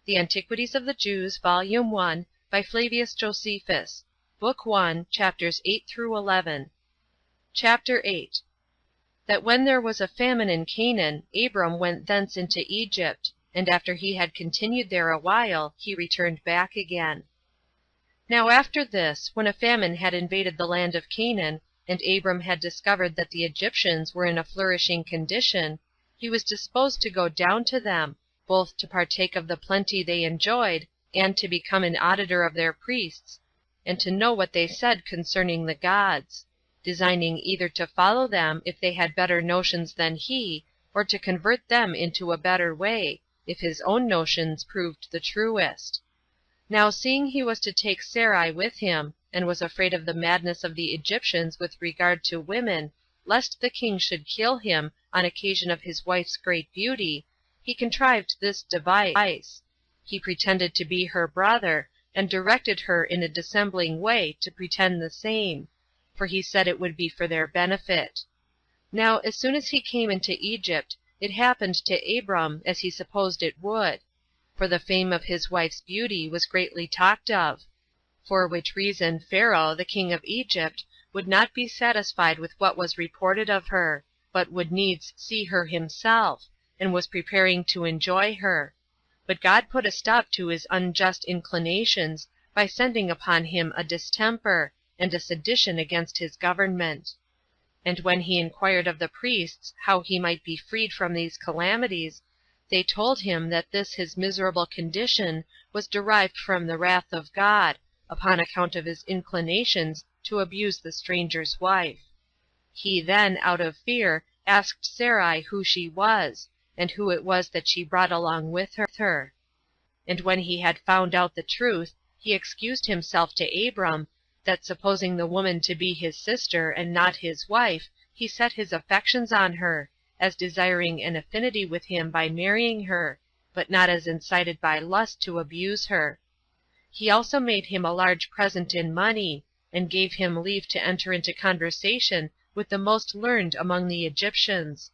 The Antiquities of the Jews, Volume 1, by Flavius Josephus, Book 1, chapters 8 through 11. Chapter 8. That when there was a famine in Canaan, Abram went thence into Egypt, and after he had continued there a while, he returned back again. Now after this, when a famine had invaded the land of Canaan, and Abram had discovered that the Egyptians were in a flourishing condition, he was disposed to go down to them, both to partake of the plenty they enjoyed, and to become an auditor of their priests, and to know what they said concerning the gods, designing either to follow them if they had better notions than he, or to convert them into a better way, if his own notions proved the truest. Now seeing he was to take Sarai with him, and was afraid of the madness of the Egyptians with regard to women, lest the king should kill him on occasion of his wife's great beauty, he contrived this device. He pretended to be her brother, and directed her in a dissembling way to pretend the same, for he said it would be for their benefit. Now as soon as he came into Egypt, it happened to Abram as he supposed it would, for the fame of his wife's beauty was greatly talked of, for which reason Pharaoh, the king of Egypt, would not be satisfied with what was reported of her, but would needs see her himself, and was preparing to enjoy her. But God put a stop to his unjust inclinations by sending upon him a distemper, and a sedition against his government. And when he inquired of the priests how he might be freed from these calamities, they told him that this his miserable condition was derived from the wrath of God, upon account of his inclinations to abuse the stranger's wife. He then, out of fear, asked Sarai who she was, and who it was that she brought along with her. And when he had found out the truth, he excused himself to Abram, that supposing the woman to be his sister, and not his wife, he set his affections on her, as desiring an affinity with him by marrying her, but not as incited by lust to abuse her. He also made him a large present in money, and gave him leave to enter into conversation with the most learned among the Egyptians,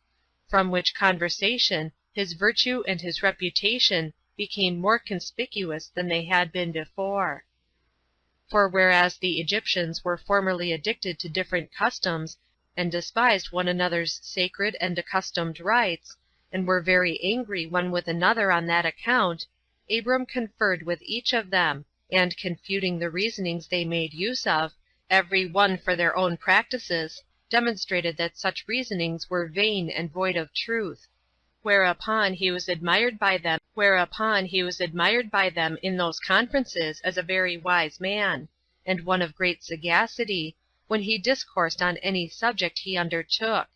from which conversation his virtue and his reputation became more conspicuous than they had been before. For whereas the Egyptians were formerly addicted to different customs, and despised one another's sacred and accustomed rites, and were very angry one with another on that account, Abram conferred with each of them, and confuting the reasonings they made use of, every one for their own practices, demonstrated that such reasonings were vain and void of truth, whereupon he was admired by them in those conferences as a very wise man, and one of great sagacity, when he discoursed on any subject he undertook,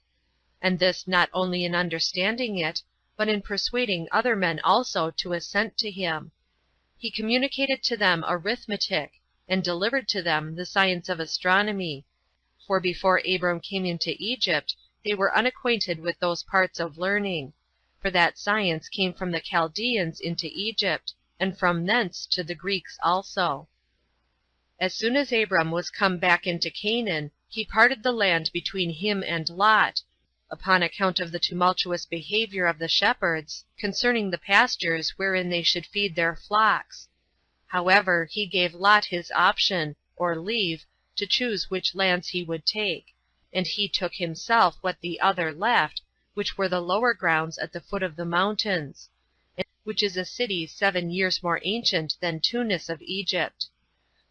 and this not only in understanding it, but in persuading other men also to assent to him. He communicated to them arithmetic, and delivered to them the science of astronomy, for before Abram came into Egypt they were unacquainted with those parts of learning, for that science came from the Chaldeans into Egypt, and from thence to the Greeks also. As soon as Abram was come back into Canaan, he parted the land between him and Lot, upon account of the tumultuous behavior of the shepherds concerning the pastures wherein they should feed their flocks. However, he gave Lot his option, or leave, to choose which lands he would take, and he took himself what the other left, which were the lower grounds at the foot of the mountains, which is a city 7 years more ancient than Tunis of Egypt.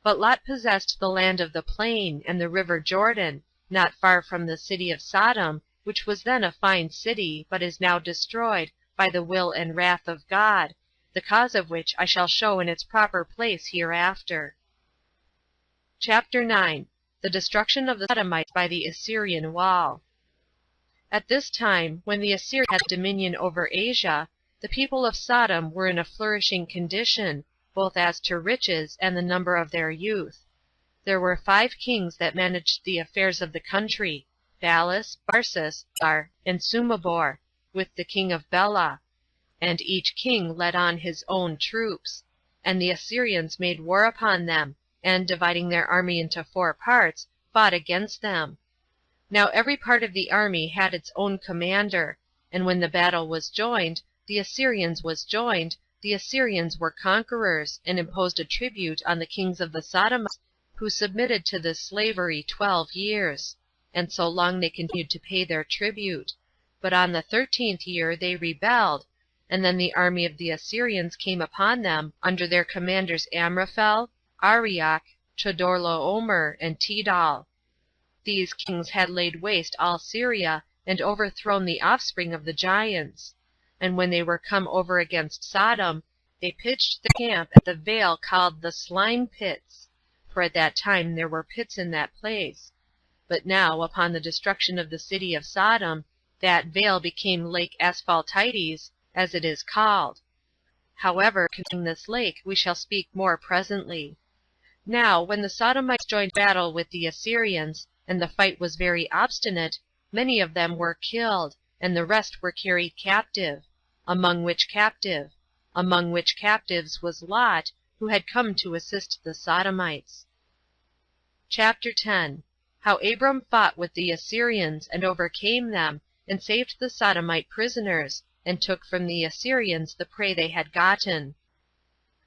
But Lot possessed the land of the plain, and the river Jordan, not far from the city of Sodom, which was then a fine city, but is now destroyed by the will and wrath of God, the cause of which I shall show in its proper place hereafter. Chapter 9. The destruction of the Sodomites by the Assyrian wall. At this time, when the Assyrians had dominion over Asia, the people of Sodom were in a flourishing condition, both as to riches and the number of their youth. There were 5 kings that managed the affairs of the country, Balus, Barsus, and Sumabor, with the king of Bela, and each king led on his own troops, and the Assyrians made war upon them, and dividing their army into 4 parts, fought against them. Now every part of the army had its own commander, and when the battle was joined, the the Assyrians were conquerors, and imposed a tribute on the kings of the Sodomites, who submitted to this slavery 12 years; and so long they continued to pay their tribute. But on the 13th year they rebelled, and then the army of the Assyrians came upon them, under their commanders Amraphel, Arioch, Chedorlaomer, and Tidal. These kings had laid waste all Syria, and overthrown the offspring of the giants. And when they were come over against Sodom, they pitched their camp at the vale called the Slime Pits, for at that time there were pits in that place. But now, upon the destruction of the city of Sodom, that vale became Lake Asphaltites, as it is called. However, concerning this lake we shall speak more presently. Now, when the Sodomites joined battle with the Assyrians, and the fight was very obstinate, many of them were killed, and the rest were carried captive, among which captives was Lot, who had come to assist the Sodomites. Chapter 10. How Abram fought with the Assyrians, and overcame them, and saved the Sodomite prisoners, and took from the Assyrians the prey they had gotten.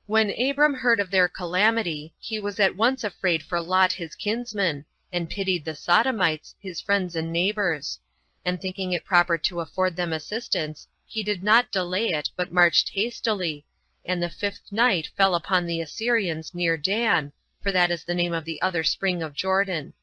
When Abram heard of their calamity, he was at once afraid for Lot his kinsman, and pitied the Sodomites, his friends and neighbors; and thinking it proper to afford them assistance, he did not delay it, but marched hastily, and the 5th night fell upon the Assyrians near Dan, for that is the name of the other spring of Jordan.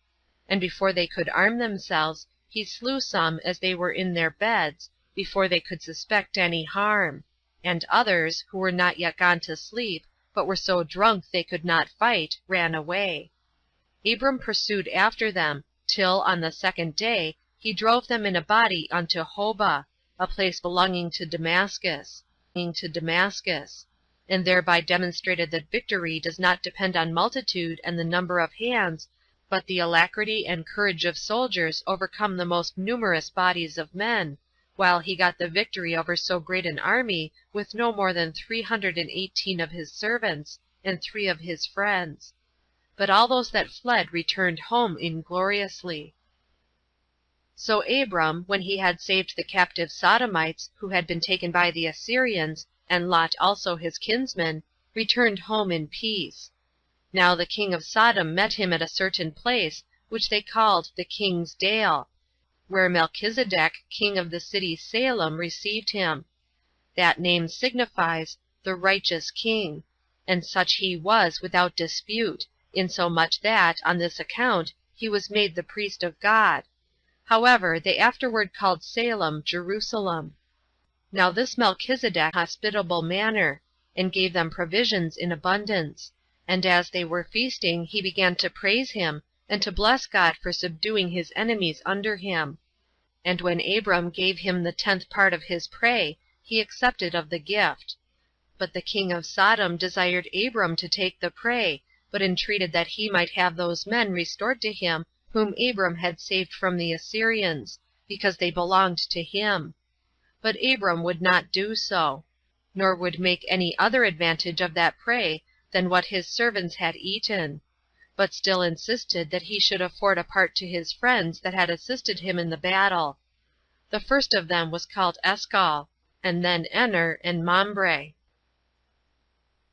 And before they could arm themselves, he slew some as they were in their beds, before they could suspect any harm; and others, who were not yet gone to sleep, but were so drunk they could not fight, ran away. Abram pursued after them, till, on the 2nd day, he drove them in a body unto Hobah, a place belonging to Damascus, and thereby demonstrated that victory does not depend on multitude and the number of hands, but the alacrity and courage of soldiers overcome the most numerous bodies of men, while he got the victory over so great an army with no more than 318 of his servants, and 3 of his friends. But all those that fled returned home ingloriously. So Abram, when he had saved the captive Sodomites, who had been taken by the Assyrians, and Lot also his kinsman, returned home in peace. Now the king of Sodom met him at a certain place, which they called the King's Dale, where Melchizedek, king of the city Salem, received him. That name signifies the righteous king, and such he was without dispute, insomuch that, on this account, he was made the priest of God. However, they afterward called Salem Jerusalem. Now this Melchizedek hospitable manner, and gave them provisions in abundance; and as they were feasting he began to praise him, and to bless God for subduing his enemies under him. And when Abram gave him the 10th part of his prey, he accepted of the gift. But the king of Sodom desired Abram to take the prey, but entreated that he might have those men restored to him whom Abram had saved from the Assyrians, because they belonged to him. But Abram would not do so, nor would make any other advantage of that prey than what his servants had eaten, but still insisted that he should afford a part to his friends that had assisted him in the battle. The first of them was called Escol, and then Ener and Mambre.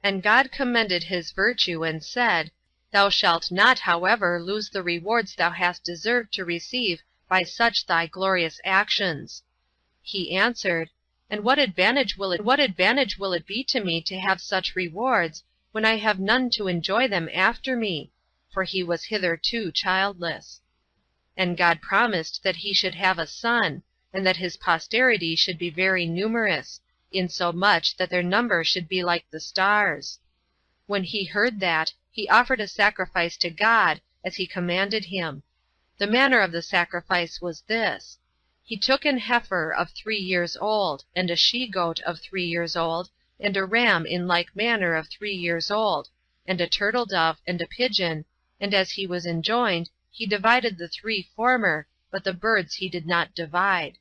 And God commended his virtue, and said, Thou shalt not, however, lose the rewards thou hast deserved to receive by such thy glorious actions. He answered, And what advantage will it be to me to have such rewards, when I have none to enjoy them after me? For he was hitherto childless. And God promised that he should have a son, and that his posterity should be very numerous, insomuch that their number should be like the stars. When he heard that, he offered a sacrifice to God, as he commanded him. The manner of the sacrifice was this: He took an heifer of 3 years old, and a she-goat of 3 years old, and a ram in like manner of 3 years old, and a turtle-dove, and a pigeon, and as he was enjoined, he divided the 3 former, but the birds he did not divide.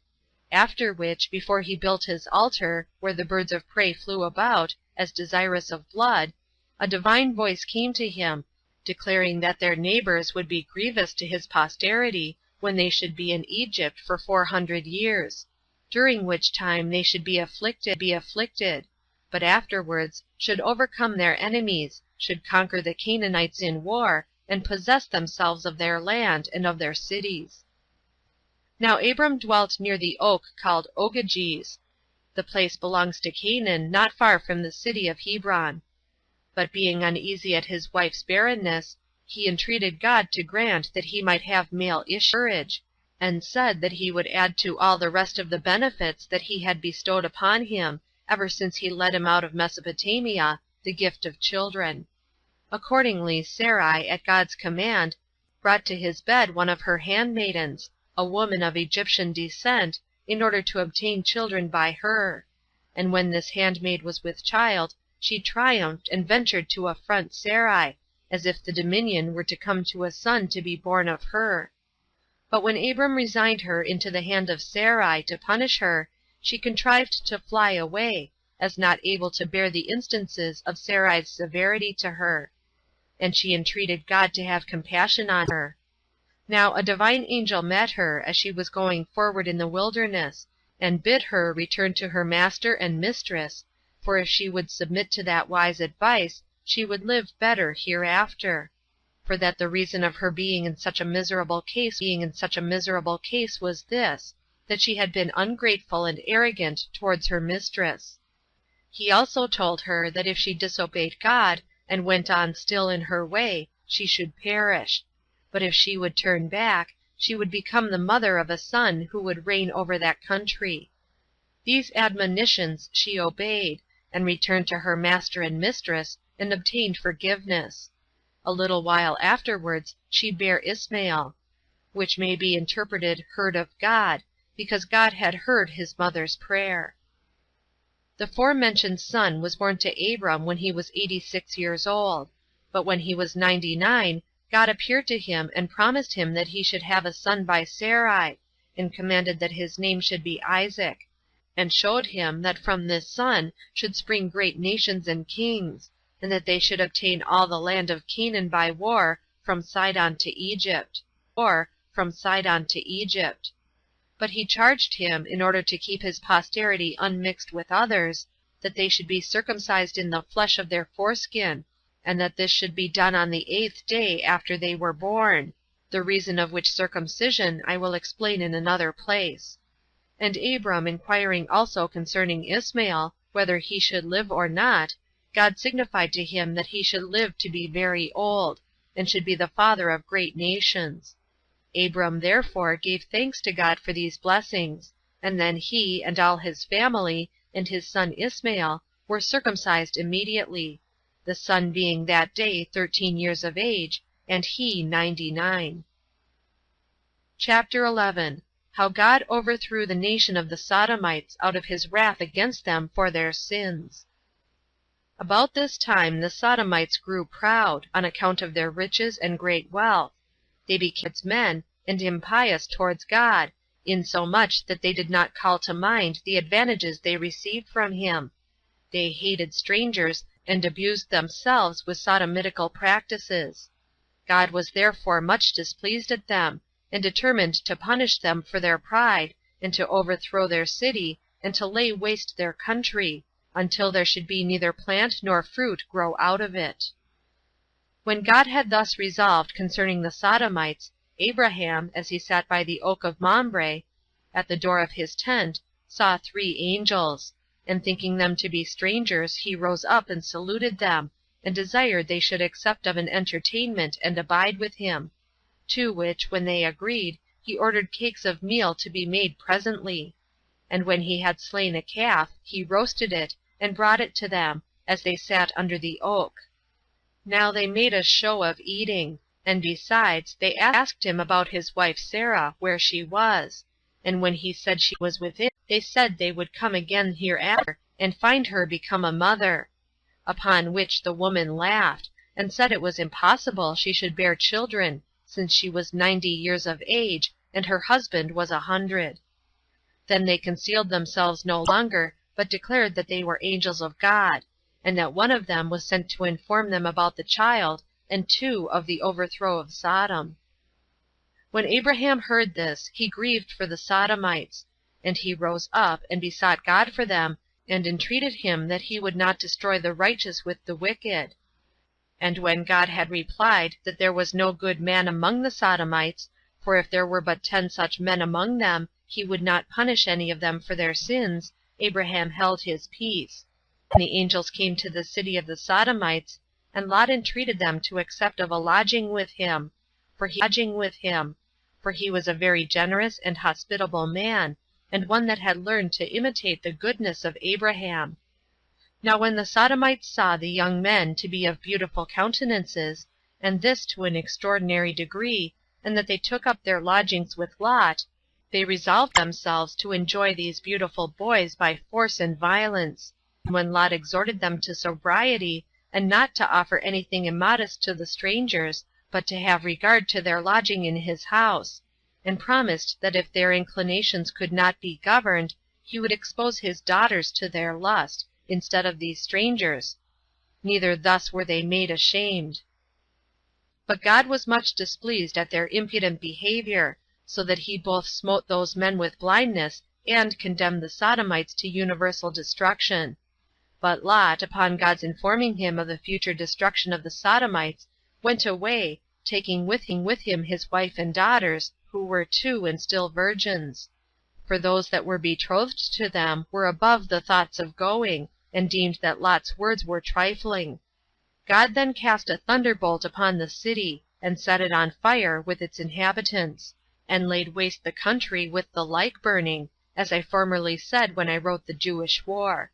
After which, before he built his altar, where the birds of prey flew about, as desirous of blood, a divine voice came to him, declaring that their neighbors would be grievous to his posterity when they should be in Egypt for 400 years, during which time they should be afflicted, but afterwards should overcome their enemies, should conquer the Canaanites in war, and possess themselves of their land and of their cities. Now Abram dwelt near the oak called Ogages. The place belongs to Canaan, not far from the city of Hebron. But being uneasy at his wife's barrenness, he entreated God to grant that he might have male issuage, and said that he would add to all the rest of the benefits that he had bestowed upon him, ever since he led him out of Mesopotamia, the gift of children. Accordingly Sarai, at God's command, brought to his bed one of her handmaidens, a woman of Egyptian descent, in order to obtain children by her. And when this handmaid was with child, she triumphed and ventured to affront Sarai, as if the dominion were to come to a son to be born of her. But when Abram resigned her into the hand of Sarai to punish her, she contrived to fly away, as not able to bear the instances of Sarai's severity to her. And she entreated God to have compassion on her. Now a divine angel met her as she was going forward in the wilderness, and bid her return to her master and mistress, for if she would submit to that wise advice, she would live better hereafter. For that the reason of her being in such a miserable case was this, that she had been ungrateful and arrogant towards her mistress. He also told her that if she disobeyed God, and went on still in her way, she should perish. But if she would turn back, she would become the mother of a son who would reign over that country. These admonitions she obeyed, and returned to her master and mistress, and obtained forgiveness. A little while afterwards she bare Ismael, which may be interpreted heard of God, because God had heard his mother's prayer. The forementioned son was born to Abram when he was 86 years old, but when he was 99, God appeared to him and promised him that he should have a son by Sarai, and commanded that his name should be Isaac, and showed him that from this son should spring great nations and kings, and that they should obtain all the land of Canaan by war from Sidon to Egypt. But he charged him, in order to keep his posterity unmixed with others, that they should be circumcised in the flesh of their foreskin, and that this should be done on the 8th day after they were born, the reason of which circumcision I will explain in another place. And Abram inquiring also concerning Ismael, whether he should live or not, God signified to him that he should live to be very old, and should be the father of great nations. Abram therefore gave thanks to God for these blessings, and then he, and all his family, and his son Ismael, were circumcised immediately, the son being that day 13 years of age, and he 99. Chapter 11. How God overthrew the nation of the Sodomites out of his wrath against them for their sins. About this time the Sodomites grew proud, on account of their riches and great wealth. They became men, and impious towards God, insomuch that they did not call to mind the advantages they received from him. They hated strangers, and abused themselves with sodomitical practices. God was therefore much displeased at them, and determined to punish them for their pride, and to overthrow their city, and to lay waste their country, until there should be neither plant nor fruit grow out of it. When God had thus resolved concerning the Sodomites, Abraham, as he sat by the oak of Mamre, at the door of his tent, saw 3 angels, and thinking them to be strangers, he rose up and saluted them, and desired they should accept of an entertainment and abide with him. To which, when they agreed, he ordered cakes of meal to be made presently. And when he had slain a calf, he roasted it, and brought it to them, as they sat under the oak. Now they made a show of eating, and besides, they asked him about his wife Sarah, where she was. And when he said she was within, they said they would come again hereafter, and find her become a mother. Upon which the woman laughed, and said it was impossible she should bear children, since she was 90 years of age, and her husband was 100. Then they concealed themselves no longer, but declared that they were angels of God, and that one of them was sent to inform them about the child, and 2 of the overthrow of Sodom. When Abraham heard this, he grieved for the Sodomites, and he rose up, and besought God for them, and entreated him that he would not destroy the righteous with the wicked. And when God had replied that there was no good man among the Sodomites, for if there were but 10 such men among them, he would not punish any of them for their sins, Abraham held his peace. And the angels came to the city of the Sodomites, and Lot entreated them to accept of a lodging with him, for he was a very generous and hospitable man, and one that had learned to imitate the goodness of Abraham. Now when the Sodomites saw the young men to be of beautiful countenances, and this to an extraordinary degree, and that they took up their lodgings with Lot, they resolved themselves to enjoy these beautiful boys by force and violence. When Lot exhorted them to sobriety, and not to offer anything immodest to the strangers, but to have regard to their lodging in his house, and promised that if their inclinations could not be governed, he would expose his daughters to their lust, instead of these strangers. Neither thus were they made ashamed. But God was much displeased at their impudent behavior, so that he both smote those men with blindness, and condemned the Sodomites to universal destruction. But Lot, upon God's informing him of the future destruction of the Sodomites, went away, taking with him his wife and daughters, who were 2 and still virgins. For those that were betrothed to them were above the thoughts of going, and deemed that Lot's words were trifling. God then cast a thunderbolt upon the city, and set it on fire with its inhabitants, and laid waste the country with the like burning, as I formerly said when I wrote the Jewish war.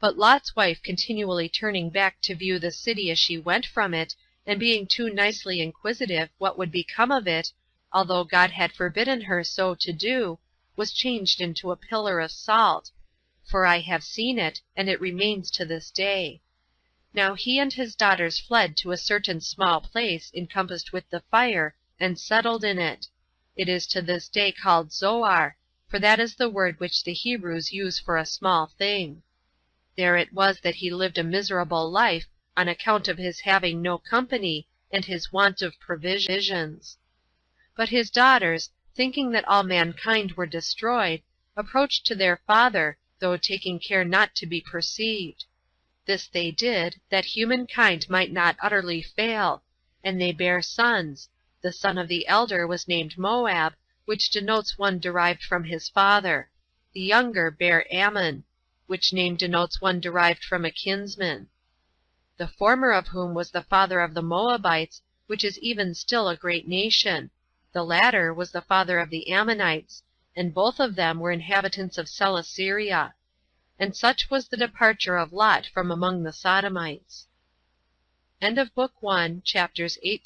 But Lot's wife continually turning back to view the city as she went from it, and being too nicely inquisitive what would become of it, although God had forbidden her so to do, was changed into a pillar of salt, for I have seen it, and it remains to this day. Now he and his daughters fled to a certain small place encompassed with the fire, and settled in it. It is to this day called Zoar, for that is the word which the Hebrews use for a small thing. There it was that he lived a miserable life, on account of his having no company, and his want of provisions. But his daughters, thinking that all mankind were destroyed, approached to their father, though taking care not to be perceived. This they did, that humankind might not utterly fail, and they bare sons. The son of the elder was named Moab, which denotes one derived from his father. The younger bare Ammon, which name denotes one derived from a kinsman. The former of whom was the father of the Moabites, which is even still a great nation. The latter was the father of the Ammonites, and both of them were inhabitants of Celesyria. And such was the departure of Lot from among the Sodomites. End of Book 1, chapters 8